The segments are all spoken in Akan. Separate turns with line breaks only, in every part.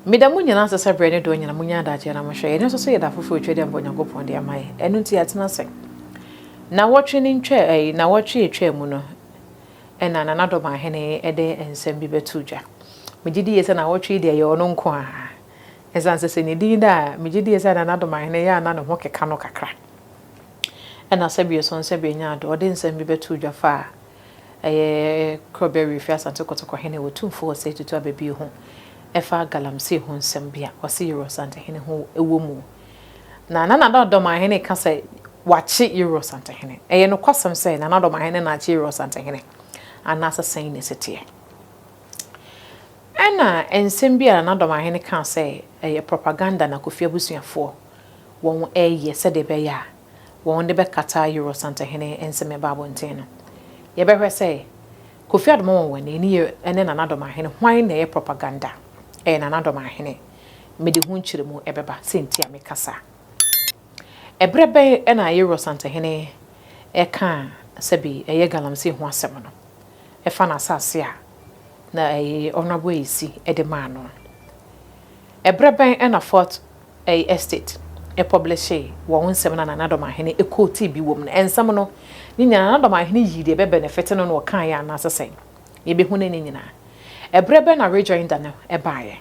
Medamu nyina sese bre ne do nyina munya da je na mo hwe ene so ye da fofo twede mbo nyankopon de amaye enu nti atena se na wotwe ni ntwe na wotwe etwa mu no ena na Dormahene ede ensem bi betu dwa megidi yese na wotwe de ye ono nko a esanse se ne din da megidi yese na Dormahene ya na no ho keka no kakra ena sabie so nsabie nya do ode ensem bi betu dwa fa Crowberry fi asante kotoko hene Otumfuo se tutu abebi ho efa galamsey ho nsem bia wase Eurosantehene ho ewo mu na Dormahene ka say wachi Eurosantehene eye no kwasem say na Dormahene na achi Eurosantehene anasa sen ne setie ena ensem bia na Dormahene ka say eye propaganda na Kofi abusuafo won eye se de be ya won de be kata Eurosantehene ensem e ba bonten no ye be hwe say Kofi admo won ni ene na Dormahene hwan na ye propaganda na Dormahene mede hu nkyere mu ebeba sentia mekasa ebrebe na Eurosantehene eka sabi eye galamsey ho asem no efa na asase a na onabo esi edema no ebrebe na Fort estate publish wo nsem na Dormahene ekoti bi wom na ensem no ni nyina Dormahene yide be benefit no no kan ya na asase ye be hu ne nyina ebrebe na rejoinder no ebaaye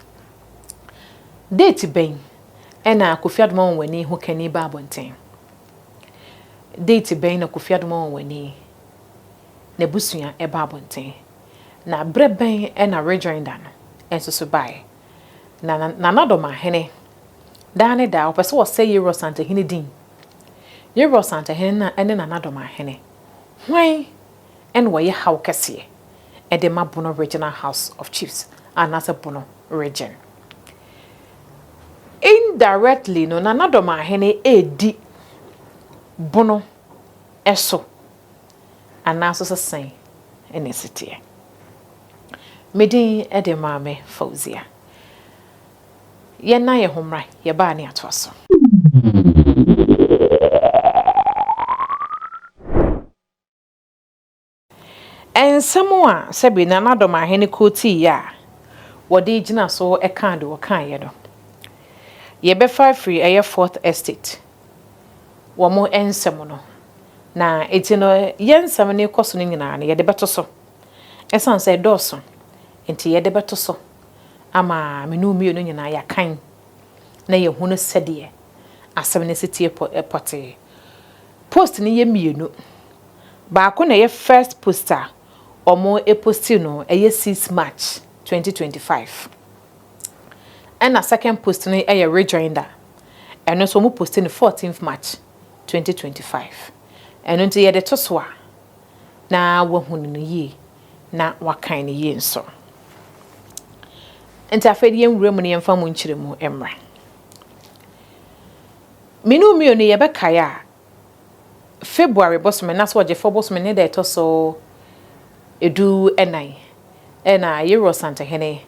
date ben ena Kofi admo wani ho kani ba bonten date ben na Kofi admo wani na busua eba bonten na breben ena rejoinder no enso so baaye na Dormahene dane da opese wo say Eurosantehene din Eurosantehene na ene na Dormahene hwan en wo ye haw kese ede mabono regional house of chiefs anasa bono region indirectly no na Dormahene edi bono eso anaso sesen enesite medin ede Maame Fauzia ye na ye homra ye ba ne atoso ensemo a sebi na Dormahene koti ya wode gina so eka de wokan ye do ye be fa free eye Fourth estate wo mo ensemo no na etino ye nsem ne koso no nyina na ye de beto so esan say doso enti ye de beto so ama menu mi no nyina ya kan na ye hunu sede asem ne sitie pote post ni ye mienu ba ko na ye first poster omo posti no eye 6 March 2025 and a second post no eye rejoinder eno so mo posti no 14th March 2025 eno nti ye de tosoa na wahunu no yi na wakan ne yi nso enti afedi ye nwura mu ne yemfa mu nkyire mu emra minu mi oni ye be kaya February bosome na so oje for bosome ne da etoso edu enai ena Eurosantehene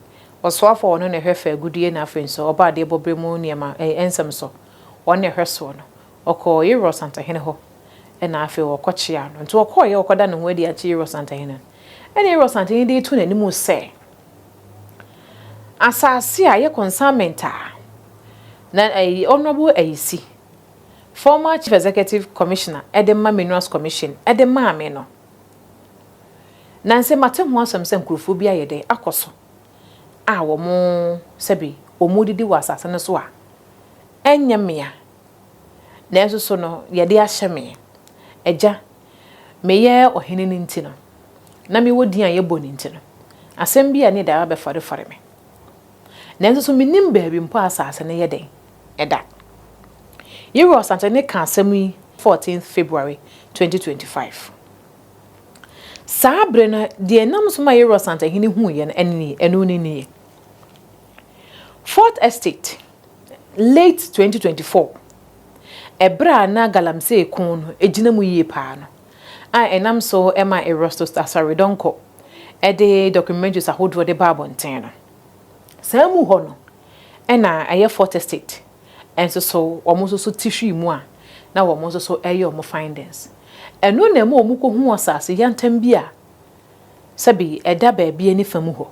oswafo ono ne hwefa agudie na afenso oba de bobremu niema ensem so one hweso no oko Eurosantehene ho ena afi okochia no nti okoye okoda ne ho adi achi Eurosantehene ena Eurosantehene de tu nanimu se asase a ye consignment na honorable ayisi former chief executive commissioner edema minerals commission edema Maame no nanse matem ho asem se nkurufo bi ayede akoso a wo mo sebi omudidi wasase ne so a enyemia na enso so no ye de ahyeme eja meye ohene ni ntino na me wodi an ye boni ntino asem bi ani da be fare me na enso so minim baabi mpo asase ne ye den eda Eurosantehene ka asem 14th February 2025 Sabre na de nam so ma Eurosantehene hu ye enu ni Fourth estate late 2024 ebra na galamsey kun no ejina mu yie pa no a enam so ema erosto stasare donko ede documentaries ahodo de babonten no samu ho no ena aye Fourth estate enso so omo so tissue mu a na omo so eye omo findings eno na mo omo ko hu osase yantam bia sabi eda ba bia ni famu ho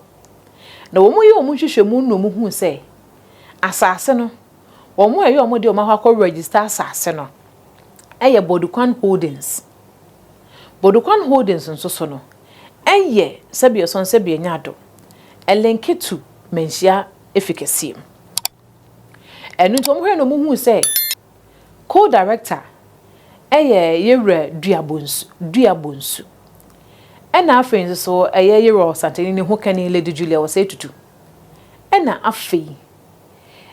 na omo ye omo hwehwemu no mo hu se asase no omo eyo omo de omo akọ register asase no eye Bodukwan Holdings nso so no eye sebie son sebie nyado elenketu menhia efficacy enu nto mo hwe no mo hu se co-director eye yewra duabonsu ena afenso so eye yewra santeni ne ho kane Lady Julia wo se tutu ena afei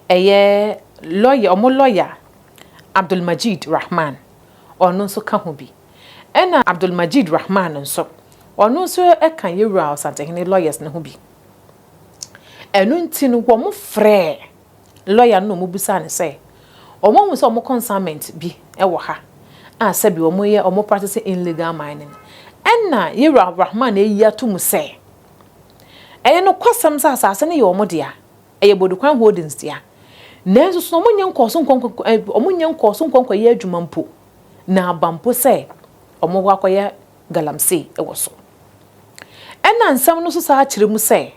eye lawyer Abdul Majid Rahman ono nso ka ho bi ena Abdul Majid Rahman nso ono nso eka yewra santeni lawyers ne ho bi enu nti no wo mo frɛ lawyer no mo busa ne se omo mu se omo consignment bi ewo ha asabi omo ye omo practice illegal mining enna yewra Rahman eyi atum se eye no kwasam sa asase ne ye omo dia eye Bodukwan Holdings dia nenso so omo nya nkoso nkonko ye adwuma mpo na abampo se omo wakoye galamsey ewo so enna nsam no so sa akire mu se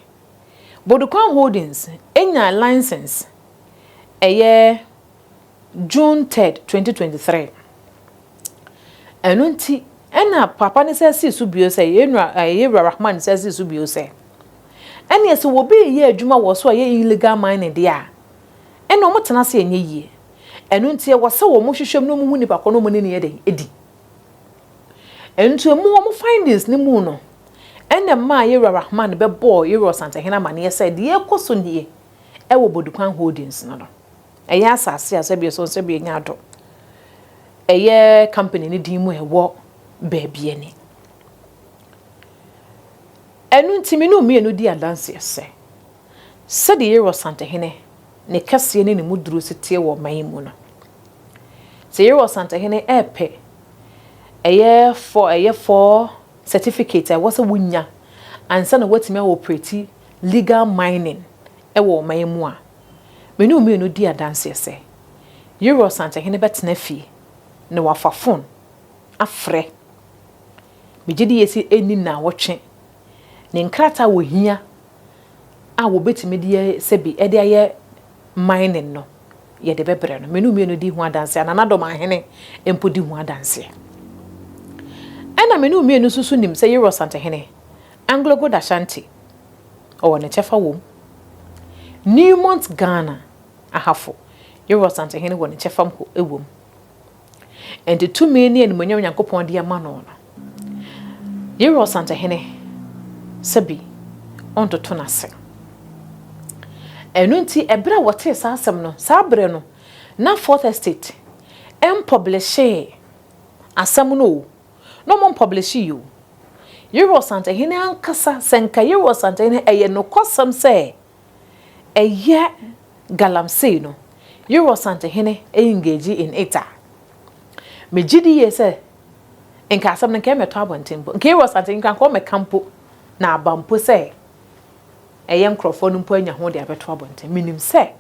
Bodukwan Holdings enya license eye June 3rd 2023 enunti ena papa ne se si subio se yewra Rahman se si subio se ene se wo be ye adwuma wo so ye illegal mining dia ene omo tena se enye yie enunti e wo se wo mo hwehwem no mo hu nipa kono mo ne ye den edi enunti mo wo mo findings ne mu no ene ma yewra Rahman be bo yewra Santahena mane se de ekoso nie e wo Bodukwan Holdings no eye asase asebie so sebie nyado eye company ni dimu ewo baabie ni enu ntimi no mienu di adanse se de yewra Santahena ne kase ne muduru sitie wo man mu no se yewra Santahena epe eye for certificate was a wunya ansa na watimi operate legal mining e wo man mu a menu mienu di adanse se yewra Santahena betena fi ne wafa phone afre megidi yesi eni na wotwe ne nkrata wo hia a wo betimi de sebi e de aye mining no ye de bebre no menu mienu di hu adanse na Dormahene empo di hu adanse ena menu mienu susu nim se yewra Santahena Anglo Gold Ashanti o ne chefa wom Newmont Ghana ahafo yewra Santahena wo ne chefa mko ewom enti to me ni enumonyam Nyankopon de ama no yewra Santahena sabi ontoto nase enunti ebra wote sa asem no sa bre no na Fourth Estate publish asem no mo publish you yewra Santahena ankasa senka yewra Santahena eye no kosam se eye galamsey no yewra Santahena engage in it megidi yese enka asem nke meto abontempo nke yewra Santahena ko mekampo na abampo se eye nkrofo no mpo anya ho de abeto abontem minim se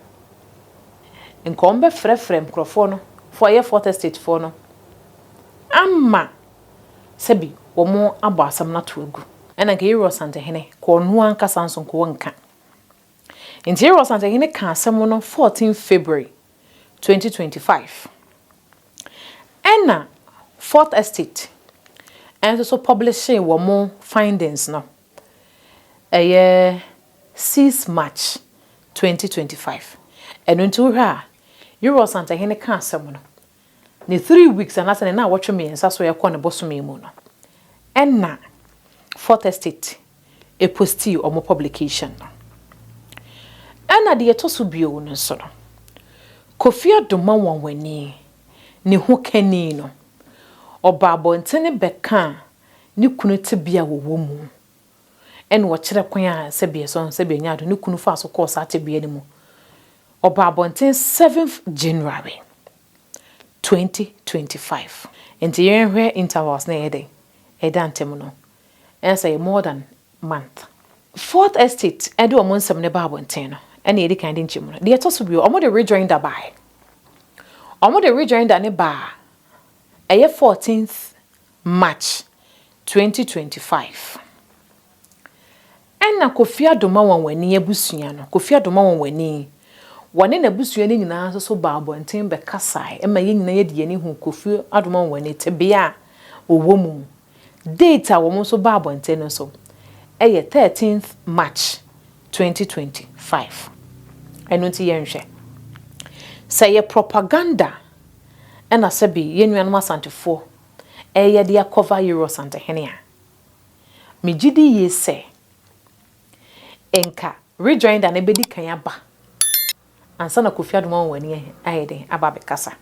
nkom be frefre nkrofo no for ye Fourth Estate for no amma sebi wo mo abo asem na to agu ena nke yewra Santahena ko no anka sanso ko nka nti yewra Santahena ka asem no 14 February 2025 ena Fourth Estate and so publishing wo mo findings no 6 March 2025 eno ntu ha yewra Santahena ka asem no ne 3 weeks anasa na watcho me nsa so yakọ ne bosome mu no enna Fourth Estate posti omo publication no enna de etoso bio no so no Kofi Adoma wonwani ne ho kani no oba bontene beka ne kunu tebia wo mu en wo kire kwan a sebie so sebie nyado ne kunu fa so course atebia ne mu oba bonten 7th January 2025 enti yenhwe intervals na yede edantem no and say more than month Fourth Estate edo omo nsem ne ba bonten no ena yedi kan de nchim no de etoso bio omo de rejoinder by omo de rejoinder ne ba 14th March 2025 ena Kofi Adoma wonwani abusua no Kofi Adoma wonwani Wone na busua ni nyina so ba abonten be kasai e ma ye nyina ye de ani hu Kofi adoma woni tebea owo mu date a wo mo so ba abonten no so e ye 13th March 2025 eno nti ye nhwe say ye propaganda ena sebi ye nuanom asantefo e ye de cover Euro Santehene a megidi ye se enka rejoinder na bedi kan aba ansa na Kofi adoma woni ayede aba be kasa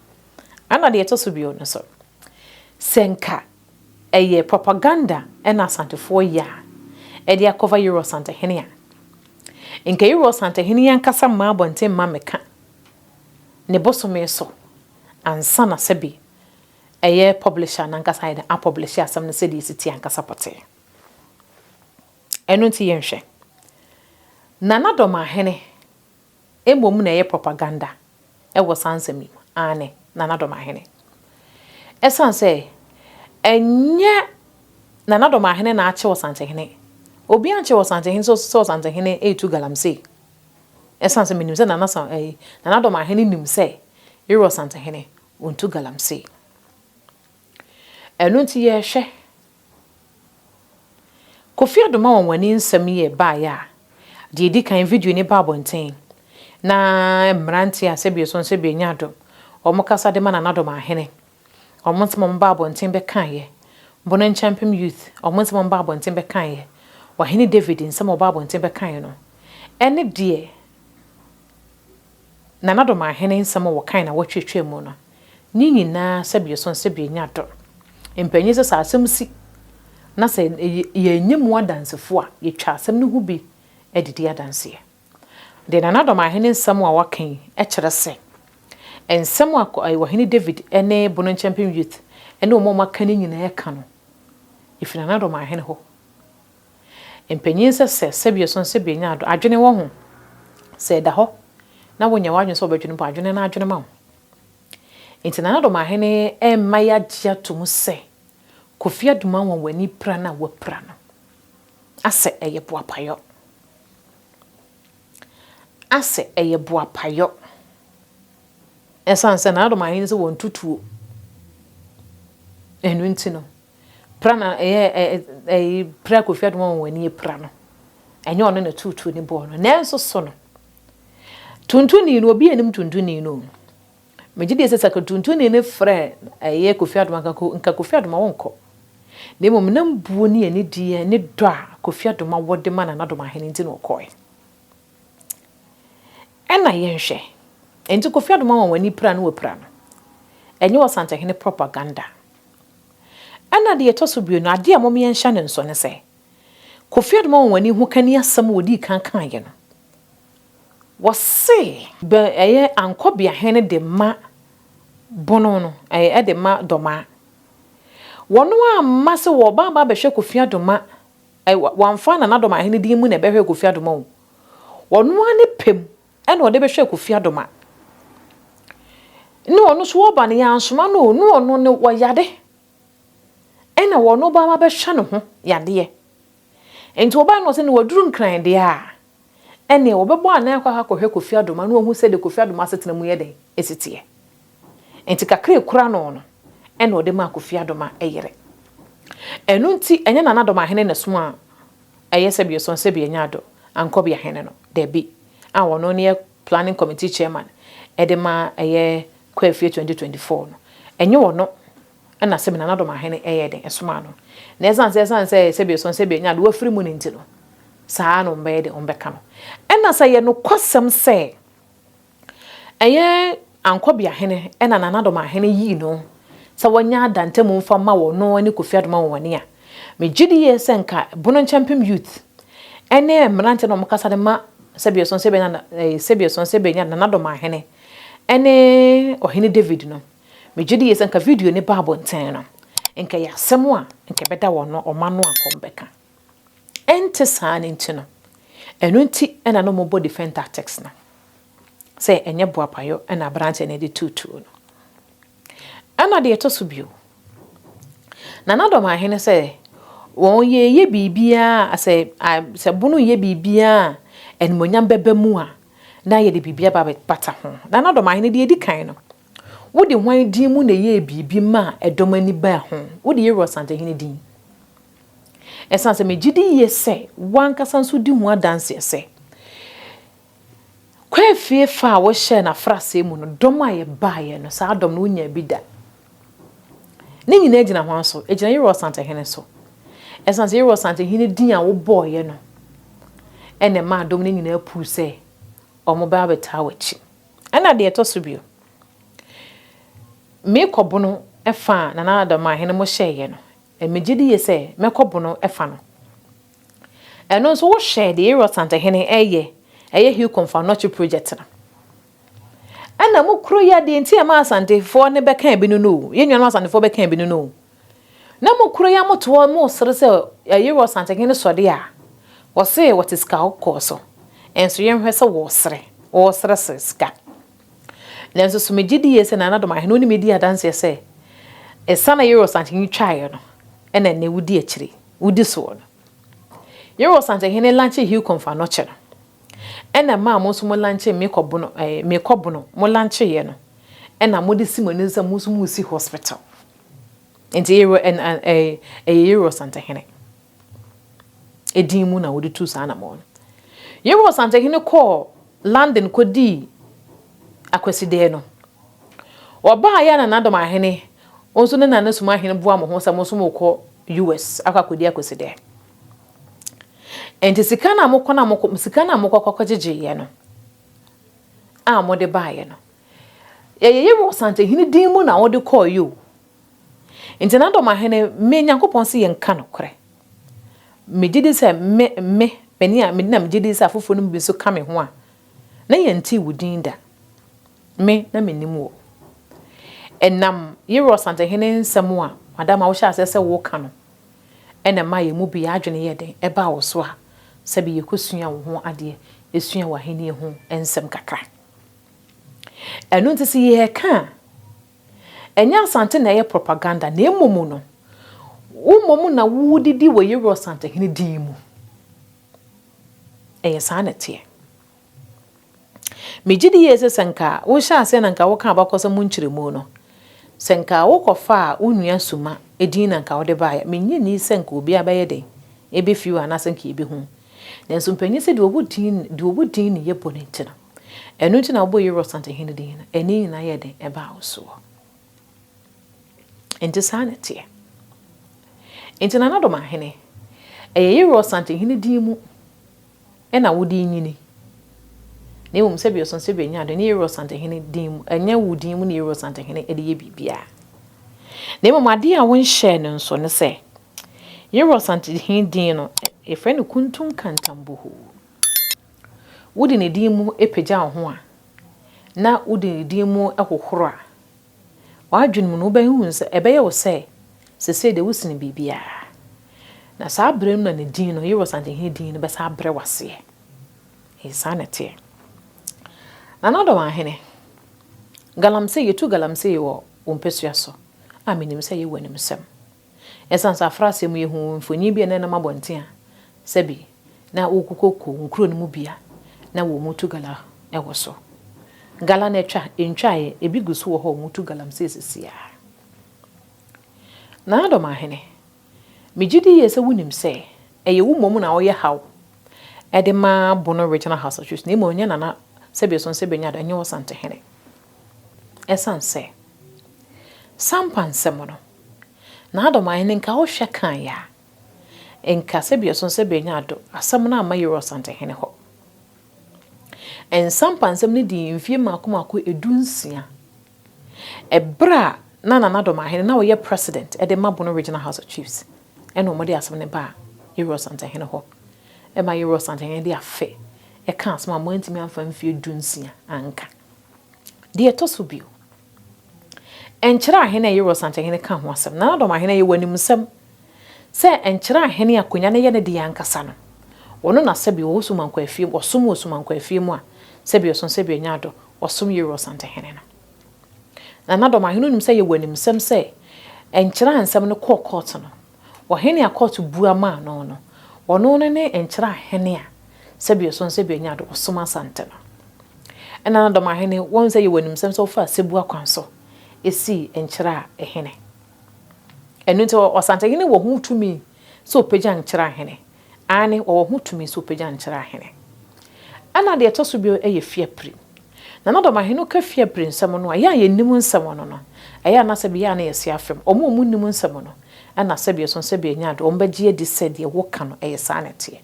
ana de etoso bio no so senka eye propaganda ena asantefo ya e de cover Euro Santehene a enka Euro Santehene ankasa ma abonten ma meka ne bosome so ansa na sebi eye publisher na ankasa ide a publisher asam na sedi siti ankasa pote eno nti yenhwe nana Dormahene emom na eye propaganda e wo sansemi ane nana Dormahene esan say enye nana Dormahene na ache wo Santehene obi anche wo Santehene so Santehene etu galamsey esan say minim say nana Dormahene nim say Euro Santehene untu galamsey eno nti ye hwe Kofi adoma woni nsam ye ba ya de di kan video ni ba abonten na mranti asebie so nsebie nyado omukasa de mana nana Dormahene omunsem ba abonten be kan ye bono champion youth omunsem ba abonten be kan ye wahene David nsem ba abonten be kan ye no ene de nana Dormahene nsem wo kan na wotwetwe mu no ni nyina sebie so nsebie nyado empanyi se asem si na se ye nyemu adansefo a ye twa asem no hu bi edidi adanse de nana Dormahene nsem a wakan e kire se ensem a wahene David ene bono champion youth ene omo maka ni nyina e ka no ifi nana Dormahene ho empanyi se sebie so nsebie nyado adwene wo ho se da ho na wonya wadwene so obadwene po adwene na adwene ma ho enti nana Dormahene maya gia to se Kofi adoma woni pra na wapra no ase eye boapayo esan se nana Dormahene se won tutuo enu nti no pra na pra Kofi adoma woni pra no enye ono na tutuo ni bo no nenso so no tuntuni no obi enim tuntuni no megide se saka tuntuni ne frɛ Kofi adoma nka Kofi adoma wonko nemo menam buo ni ani die ne dɔ a Kofi adoma wode ma nana Dormahene nti no kɔe ɛna yenhwɛ enti Kofi adoma woni pra no wapra no enye wo Santehene propaganda ɛna de etoso bio no ade a mom yenhya ne nso ne sɛ Kofi adoma woni hu kani asɛm wodi kan ye no wose be ankobia hene de ma bono no de ma doma wono amma se wo ba behwe Kofi adoma wamfa nana Dormahene di mu na behwe Kofi adoma wo wono ane pem ene wo de behwe Kofi adoma ni wono so wo ba ne yansoma no no wono ne wo yade ene wono ba behwe ne ho yade enti wo ba no se ne waduru nkran de a ene wo bebo anan kwa hwe Kofi adoma no hu se de Kofi adoma setena mu yede esitiye enti kakre kura no ene wo de ma Kofi adoma eyere enu nti enye nana Dormahene ne so a sebie so sebie nyado ankobia hene no debi a wono ne planning committee chairman edema Kwafie 2024 no enye wono na sebe nana Dormahene eyede esoma no na esan sebie so sebie nyado wafiri mu ne nti no saa no mbe de ombeka no ena sa ye no kwasem se ankobia hene ena nana Dormahene yi no sa wanya adante mu mfa ma wono ani Kofi adoma woni a megidi ye senka bono champion youth ene mrante no mkasa de ma sebie so sebie nya nana Dormahene ene ohene David no megidi ye senka video ne ba bonten no enka ya semu a enka beda wono omano akombeka ente sane ntino enu nti ena no mobo defend tactics na say enye boapayo ena branch ene de tutu no ana de etoso bio nana Dormahene say won ye bibia say se bunu ye bibia en monyam beba mu a na ye de bibia ba bata ho na na Dormahene de edi kan no wo de hwan din mu na ye bibi ma edomani ba ho wo de Yero Santehene din esanse me gidi ye se wankasa nso di ho adanse se kwa fie fa wo hye na frase mu no dom aye baaye no sa dom no nya bi da ne nyina agina ho so agina Yero Santehene so esanse Yero Santehene din a wo boye no ene ma dom ne nyina pu se omo ba beta wachi ana de eto so bio me kobono efa na Dormahene mo hyeye no emegidi ye se me kobono efa no eno so wo hye de Yero Santehene eye hu konfa no project na ana mo kro ya de ntia ma asantefo ne beka bi no ye nwa asantefo beka bi no na mo kro ya moto mo sere se Yero Santehene so de a wo se what is ka koso enso ye hwese wo sere ska lenso so megidi ye se na Dormahene oni medi adanse se esana Yero Santehene twae no ena ne wudi akire wudi so no Yero Santehene lanche hu konfa no che no ena ma mo so mo lanche me kobono mo lanche ye no ena mo de simonisa mo so mo si hospital enti Yero Santehene edimu na wodi tu sa na mo Yero Santehene call London kodi akweside no oba ya na Dormahene onso ne na suma hene boa mo ho sa mo so mo kɔ US akakodi akweside enti sika na mo kokko jeje ye no a mo de baaye no Yero Santehene din mu na wo de call you enti na Dormahene me Nyankopɔn se ye nka no kore me gidi se me benia me na me gidi se afofo no bi so ka me ho a na ye nti wudin da me na menim wo enam Yero Santehene nsɛm a madam a wo hya se wo ka no ena ma ye mu bi adwene ye den eba wo so a se bi ye kosua wo ho ade esua wa hene ho ensɛm kakra enu nti se ye ka enya asante na ye propaganda na emomu no wo na wudidi wo Yero Santehene din mu sanete megidi ye se senka wo hya ase na nka wo ka abakosa mu nkyiremu no senka wo kofa unua suma edin na nka wo de baaya menye ni senka obi abaye den ebe fiwa na senka ebe hu nenso mpanyi se de obudin ne ye bonenti no enu nti na wo Yero Santehene din na eni na ye den eba so enti sanete enti na Dormahene Yero Santehene din mu ena wudi nyini ne wum se bi oson se bi nya do ne Yero Santehene din enya wudi mu ne Yero Santehene ede ye bibia ne mama ade a won share no nso ne se Yero Santehene din no e friend kuntun kantambuhu wudi ne din mu epagya ho a na wudi ne din mu ekohoro a wadwun mu no ba hu nse ebe ye wo se se de wusini bibia na sa brem na ne din no Yero Santehene din no be sa bre wase sanete na Dormahene galamse yetu galamse wo ompesua so aminim se ye wanim sem esansa frase mu yehu mfonyi bia na mabonte a sebi na okukoko nkuro no mu bia na wo mutu gala ewo so gala na entwae ebigusu wo ho mutu galamse sesia na Dormahene megidi ye se wunim se eye wo mom na wo ye haw edema bono regional house of truth na mo nya na sebi so sebi nya da nyo Santehene esanse sampansem no na Dormahene nka wo hwe kan ya enka sebi so sebi nya do asam na ama Yero Santehene ho en sampansem ni di mfie makomako edunsia ebra na Dormahene na wo ye president edema bono regional house of chiefs eno mo de asam ne ba Yero Santehene ho ema Yero Santehene de afe e kan asma mo ntimi amfa mfie dunsia anka de etoso bio enkyira ahene Yero Santehene ka ho asam na Dormahene ye wanim sam se enkyira ahene akonya ne ye ne de yankasa no wono na sebi wo sumankwa afie wosom wo sumankwa afie mu a sebi oson sebi nyado wosom Yero Santehene na Dormahene nim se ye wanim sam se enkyira hansam no court no wo hene a court bua ma no wono ne enkyira ahene a sebi oson sebi nyado wosom asante no ɛna na Dormahene won sɛ ye wanim sem so fa sebua kwan so esi enkyera ehene ɛno nti Osantehene wo hu tumi so pagya nkyera ehene ane wo hu tumi so pagya nkyera ehene ana de etoso bio eye fiapri na Dormahene ka fiapri nsem no aya ye nim nsem no aya na sabi ya na yesi afem omo nim nsem no ana sabi so sabi nya do ombagye di sɛ de wo ka no eye sanete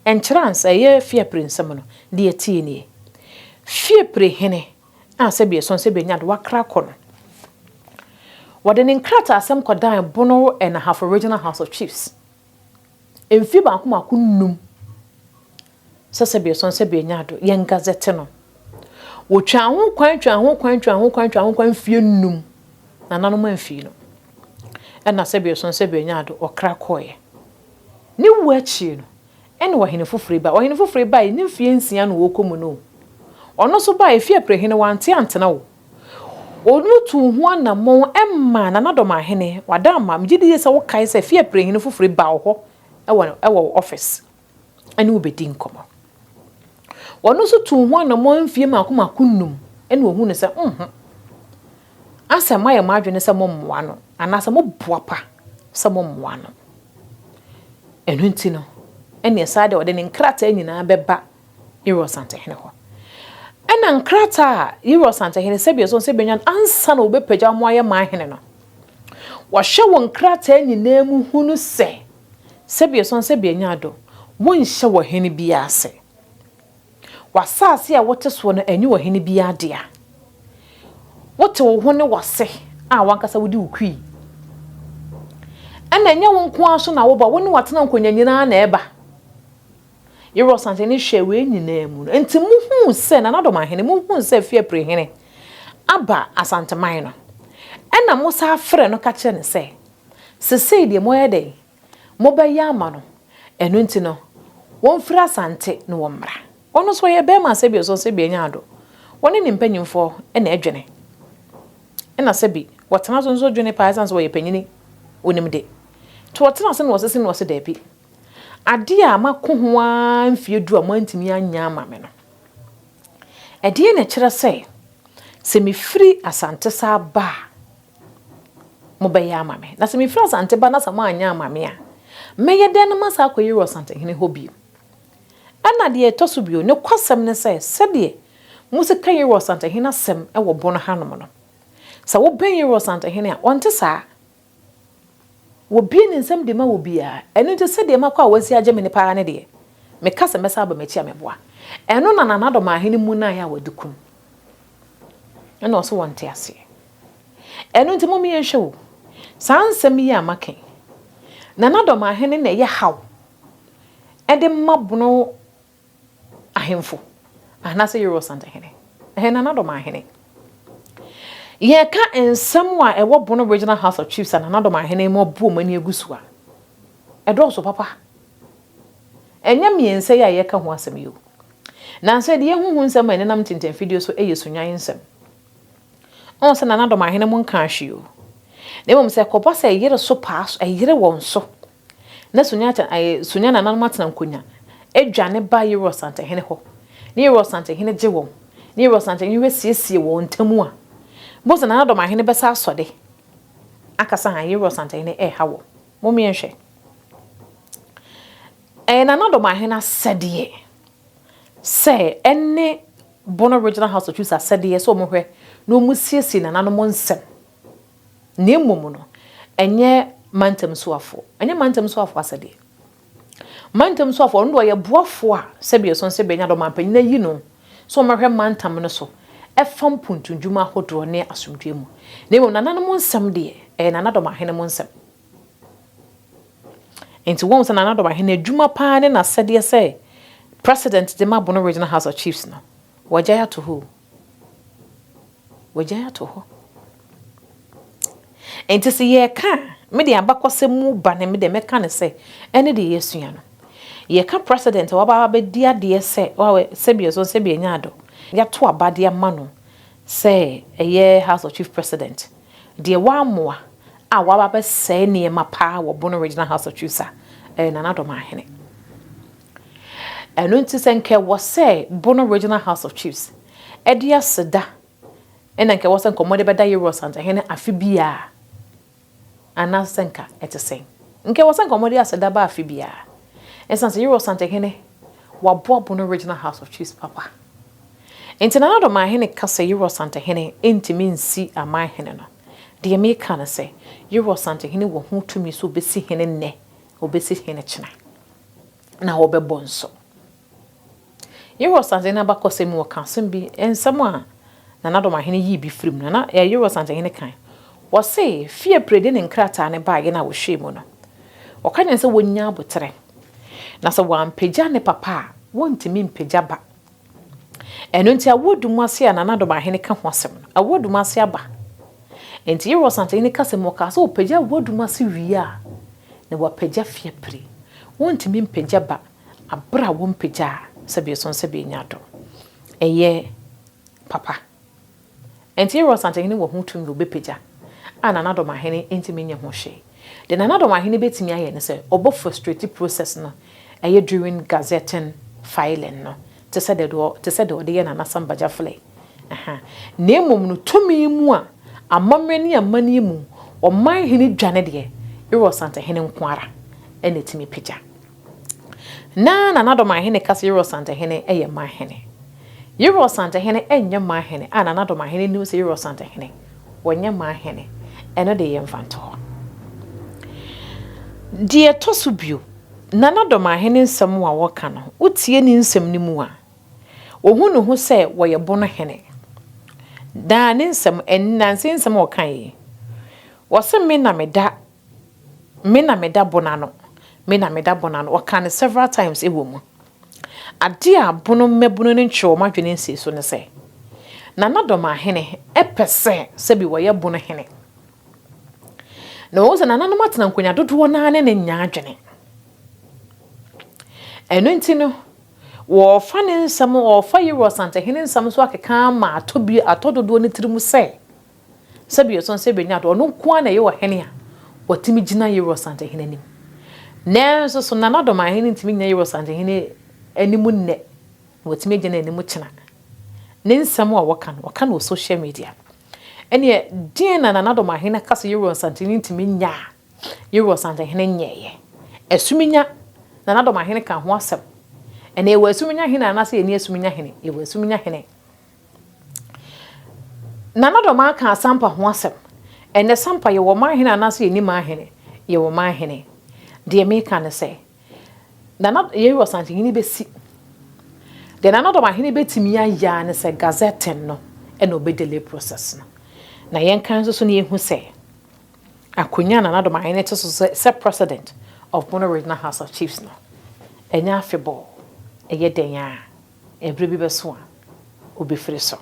enkyerans eye fiapri nsem no de etie nie fiapri hene a sabi so sabi nya do wakra kɔ no wade ne nkrata asem kodan bono and a half original House of Chiefs emfi ba akoma kunum sabi so sabi nya do yen gazette no wo twa ho kwan fie num na nanom amfi no ɛna sabi so sabi nya do okra koye ni wo achi no ɛna wahene fofore ba ni fie nsia no wo komu no ɔno so ba efie prehene wante antena wo onu tu ho anamon emma na Dormahene wadama mgidi ye se wo kai se fie prehene fofore ba ho ɛwɔ office ani wo bedi nkomo wono so tu ho anamon fie makoma kunum ɛna ohu ne se asa maye madwene se mommoa no anase mo boapa se mommoa no ɛno nti no ɛne sade wode ne nkrata nyina beba Iro Osantehene ho ɛna nkrata Iro Osantehene sebi so se benyan ansa na obepagya mo aye mahene no wahwe won nkrata nyina mu hunu se sebi so se benya do wonhye wo hene bi ase wasase a wote so no anyi wo hene bi ade a wote wo ho ne wase a wankasa wodi ukui ɛna nya won ko aso na wo ba woni watena nkonya nyina na eba Iro Osantehene hwe nyina mu enti muhu se na Dormahene muhu se fie prehene aba asanteman no ɛna musa afre no ka kire ne se sesei de mo yede mo ba ya ama no ɛno enti no won fra asante no wo mra ono so ye be ma se bi so se bi nya do woni ne mpanyimfo ɛna adwene ɛna se bi watena so dwene pa asanso wo ye panyini onim de to watena se no wose no wose da bi ade a mako ho a mfie du a mantimi anya Maame no ade na kire se me firi asante sa ba mo ba ya Maame na se me firi asante ba na sa mo anya Maame a meye den ma sa akoyi Iro Osantehene hobi ana de etoso bio ne kwasem ne se de musika Iro Osantehene asem e wo bono hanom no sa wo ben Iro Osantehene a onte sa wo bi ne nsem de ma wo bia eno te se de ma kwa wasi agye me ne pa ne de me kasa mesa ba machi ameboa eno na Dormahene mu na ya wadukum eno so wonte ase eno nti mo me yenhwe wo sansem yi amaken na Dormahene na ye haw ede mabono ahemfo anase Iro Osantehene na Dormahene ye ka ensem wa ewo bono regional House of Chiefs na Dormahene mo bu mani egusua edo so papa enya miense ya ye ka ho asem yo na nso de ye huhu nsem ene nam tinten video so eyesunwan nsem on se na Dormahene mo nka ahwe na mom se kopa se yire so pass yire won so na sunya na nanam atena nkonya edwane ba Iro Osantehene ho ni Iro Osantehene je won ni Iro Osantehene we siesie won tamu a bosa na Dormahene besa asode akasa han Iro Osantehene hawo mom yenhwe na Dormahene asede se enne bono regional House of Chiefs asede so mo hwe no mu siesie na nanom nsem ne mmom no enye mantam suafo asede mantam suafo ndo ye boafo a sebi so se benya Dormahene yi no so mo hwe mantam no so efam puntundwuma hodro ne asomdwe mu ne mmom nananom nsem de na Dormahene mo nsem enti won se na Dormahene adwuma pa ne na sede se president de mabono regional House of Chiefs no wajaya to ho enti se ye ka me de abakwasemu ba ne me de meka ne se ene de yesua no ye ka president wa ba di ade se wa sebi so sebi nya do ya to abade ma no se eye House of Chief president de wa moa a wa ba se ne ma pa wo bono regional House of Chiefs na Dormahene eno nti se nke wo se bono regional House of Chiefs Edia seda. Ena nke wasa nkomode beda Euro Santahene afibia. Anasenka etesen. Nke wasa nkomode aseda ba afibia. Esanse Euro Santahene waboabo no original House of Chiefs papa. Enti na Dormahene kasa Euro Santahene entimi nsi amahene no. De me kana se Euro Santahene wo hu tumi so besi hene nne, obesi hene chena. Na obebo nso. Euro Santahene abakose mu Wacam bi ensam a na Dormahene yi bi frim na Euro Santahene kan. Wo se fie prede ne nkrata ne baage na wo hwe mu no. Wo kan se wonya abotre. Na se wampagya ne papa wontimi mpagya ba. Eno nti awodumu ase a na Dormahene ka ho asem no. Awodumu ase aba. Enti Euro Santahene kase mo ka so pagya awodumu ase wi a na wapagya fie pre. Wontimi mpagya ba abra wo mpagya sabe so sabe nyado. Eye papa. Enti Euro Santahene wo hu tumi wo bepagya. Ana Dormahene entimi nya ho hwe. De na Dormahene betimi aye ne se obo frustrated process no. Eye during gazetting filing no. Te said the ye na nasambaja fle. Nemum no tumi mu a amamreni amani mu o man hini dwane de Euro Santahene nkwara enetimi pagya. Na Dormahene kase Euro Santahene eye mahene. Euro Santahene enye mahene ana Dormahene ni se Euro Santahene wonye mahene eno de ye mfanto. Die tosubio na Dormahene nsem wa woka no utie ni nsem ni mu a ohunu ho se woye bono hene da ni nsem ennanse nsem wo kan yi wo se me na meda bonano woka ne several times ewo mu ade a bono mebuno ne ntwe wo madwene nsi so ne se na Dormahene epese se bi woye bono hene na wo se na no matena nkonya dodo na ne nya adwene. Eno nti no wo fa ne nsam wo fa Euro Santahene nsam so akeka ma atododo ne tirimu se bi so se be nya do no ko na ye wo hene a watimi gina Euro Santahene nim na so na Dormahene ntimi nya Euro Santahene animu nne watimi gina animu chena ne nsam a woka no social media ene din na Dormahene kase Euro Santahene ntimi nya Euro Santahene nyeye esuminya na Dormahene kan ho asem ene e wasuminya hene anase eni asuminya hene e wasuminya hene na Dormahene kan sampa ho asem ene sampa ye wo man hene anase eni man hene ye wo man hene de me kan se na Euro Santahene besi de na Dormahene betimi ya ne se gazette no ene obedele process no na yen kan so ne yehu se akonya na Dormahene to so president of Bono Regional House of Chiefs no. Enya afebo eye denya ebre bi beso a obefiri so.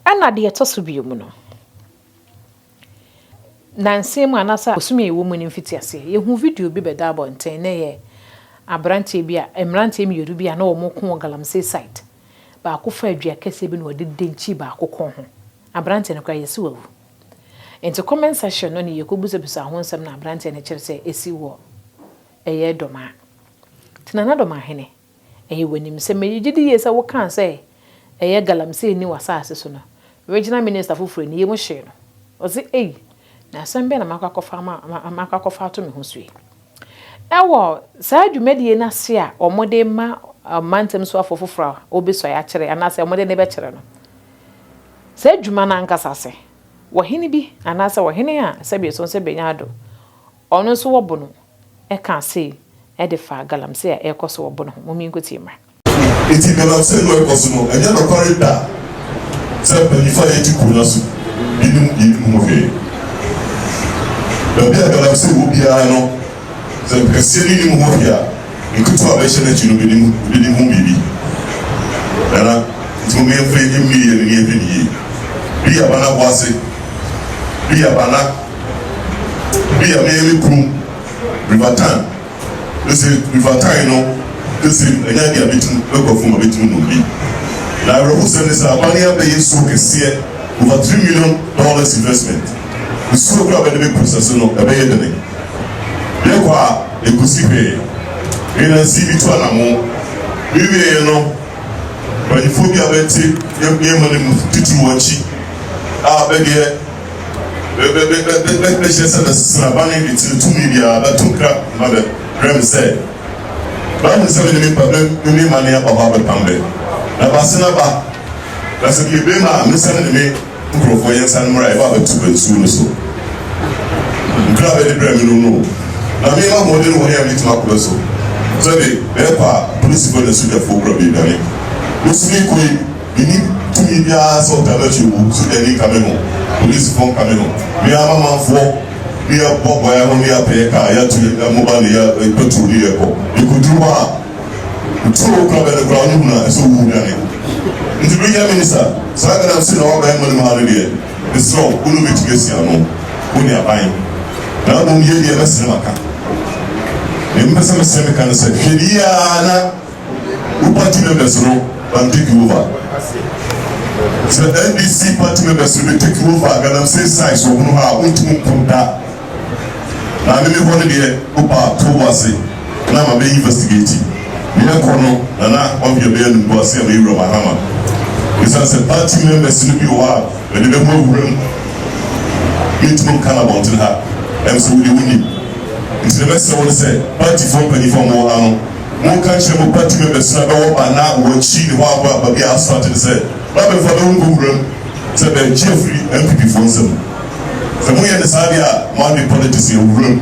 Ana de etoso biom no. Nansem anasa osumi ewo mu ni mfiti ase. Ye hu video bi beda abonten na ye abrante bi a emrante mi yoru bi a na wo moko galamsey site. Ba akofa adua kese bi na wode denchi ba akokon ho. Abrante no kwa yesi wawu. Into comment section no ni yekobuza bisa ho nsem na abrante ne kire se esi wo eye doma tina Dormahene eye wanim se mejidi yesa wo kan se eye galamsey ni wasase so no regional minister foforo ni yemu hye no ozi na asembe na makwakofa to me ho sui ewo sa dwumedie na se a omode ma mantem so afofoforo obeso ya kire anase omode ne be kire no sa dwuma na nkasa se wahene bi anasa wahene a sabe so se benyado ono so wobono e kan se e de fa galamsey a e koso wobono momi nkoti ma
eti galamsey no e koso no enya no corridor se benifa eti kuna so binu mo fe bia galamsey wo bia no se preseni ni mo fe a nkutu abehye na chi no binu mo bibi dara ti mo me fe emi ye ni efe ni bia bana boase bia bana bia me krum Rivatan this is Rivatan no this is enya dia bitum ekofuma bitum no bi na refu service abania be yesu kese over $3 million investment so kra be the process no e be yedene ye kwa egusi pe ina si bitu anamo bibi no But if we are waiting, you money to watch. Let's just say the Slavani it's 2 million, but 2 crap, mother, Graham said. But I'm saying, me money about the Pambe. Now, Basinaba, that's a give him a missing me, Profoyans and Murray about 2 and soon so. Grab the Bremen, no. Now, me, I'm more than one here, it's not so. So, the police for the sugar for Robbie, Danny. You speak with, you need 2 million so that you so any coming home. Police phone coming home. Me, I'm a man for. We are Bob, I only have a car, I have to mobile here, petrol here. You could do what? 2 o'clock at the ground, so who done it? Into the minister, so I can have seen all by money here. It's wrong, who will be to get you, when you are buying. Now, don't hear the Messamaka. The Messamaka said, Hidiana, who party members know, and take you over. So the NDC party members will take you over, and I'm saying, size, or who are going to come down. Now, I want to be a Tobasi. Now, I'm being investigated. Me and Kono, and I want to be a boss of Mahama. It's as a party member, still be a while, and the whole room. It's no kind of mountain hat. I'm so winning. It's the best I want to say. Party for penny for more. One country of party members, and now when she, the one but I started to say, Rabbi for the room, said Jeffrey, MPP for some. The way in the Sadia, Monday politics in room,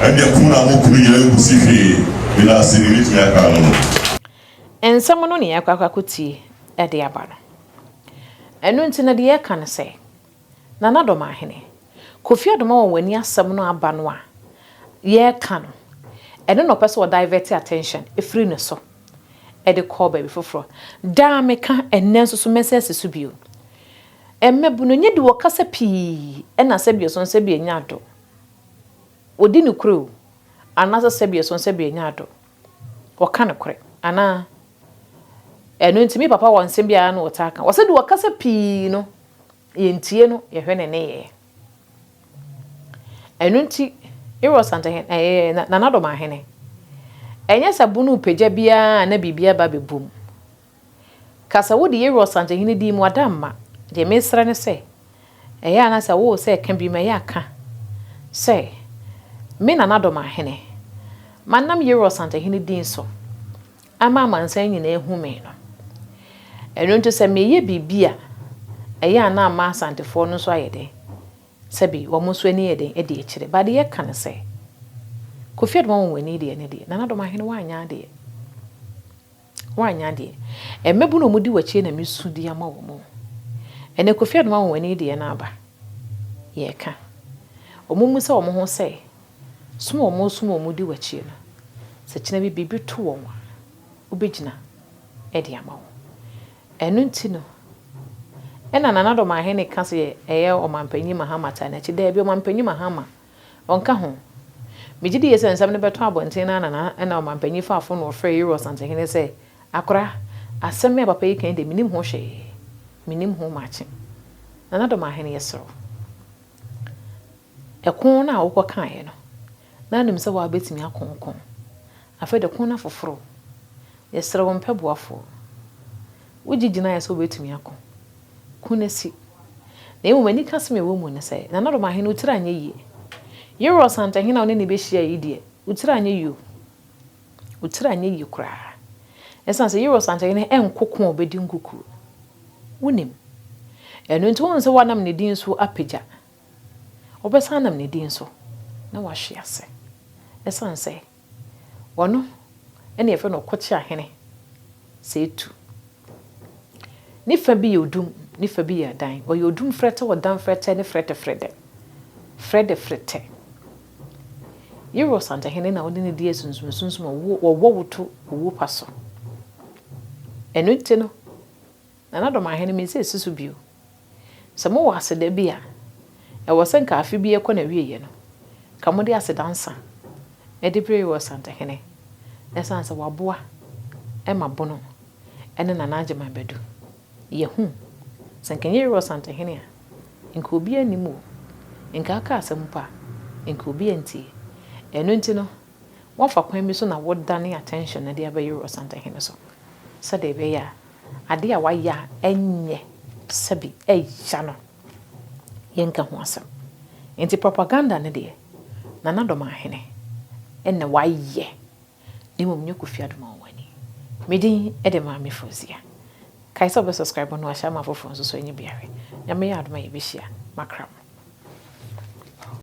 and the Kuna Mokuya Musiki, the last in it.
And someone only a Kakakuti at the Abana. And no the air can say, Nana Dormahene, Kofia the more when ya summon a banwa. Ye can. And no person will divert attention if free no so. At the call baby for damn me can and Nancy so messages to be. And me bunye di wakasa pii na sebie son sebie nyado odi no kro anasa sebie son sebie nyado waka no kre ana eno ntimi papa won sebia na wotaka wo se di wakasa pii no yentie no ye hwe ne ye eno nti iro santa hen na Dormahene enye sabunu peja bia na bibia ba bebum kasa wodi iro santa hen di mu adamma de mesra ne se eya na se wo se kan bi me ya ka se me na Dormahene manam yero santa hini din so ama mansan nyina ehu me no eno nto se me ye bibia eya na ama santefo no so ayede se bi wo mo so ani yede e de ekire ba de ye kan se kofi adom woni de ne de na Dormahene wanya de emebu no mudi wachi na mesudi ama wo mo ene kofi adom woni de na aba ye ka omumu se wo mo ho se sumo mudi wachi no se kina bi bibi to wo obegina e de ama wo enu nti no ena na Dormahene ka se eye omampanyi mahama ta na chi da bi omampanyi mahama onka ho megidi yese nsam ne beto abonten na omampanyi faafo no ofre euro santehene se akora asem me papa yi kan de minim ho hwe minim ho mache na Dormahene yesro ekon na wo kan ye no na nim se wa betimi akonkon afa de kon na foforo yesro wo mpeboafo wogigina yeso betimi akon kunesi na emu mani kasme wo mu ne se na Dormahene utira anye yi Euro santehene na oni be hia yi de utira anye yi kura esan se Euro santehene enkokon obedi nkuku wonim eno nti won se wanam ne din so apagya obesanam ne din so na wahwe ase esan se wono ene efe no kochi ahene se etu ni fa bi yodum ni fa bi ya dan o yodum frete o dan frete ne frete Euro santehene na woni ne die sunsun wo woto wo paso eno nti no na Dormahene me se susu bio samo wa aseda bia e wo senka afi bi ekọ na wieye no kamode asedansa e de bre Euro santehene esansa waboa e mabono ene na naje mabedu yehu sankenye Euro santehene a nka obi animu nka aka asempa nka obi anti eno nti no wafa kwan mi so na wodane attention na de aba Euro santehene so de be ya ade a waya enye sabi eya no yenka ho asem enti propaganda ne de nana Dormahene enne waye de mom nye Kofi Adoma wani medin e de Maame Fauzia kai so be subscribe no ahia ma fofo so enyi biare nyame ya adoma ye be hia makram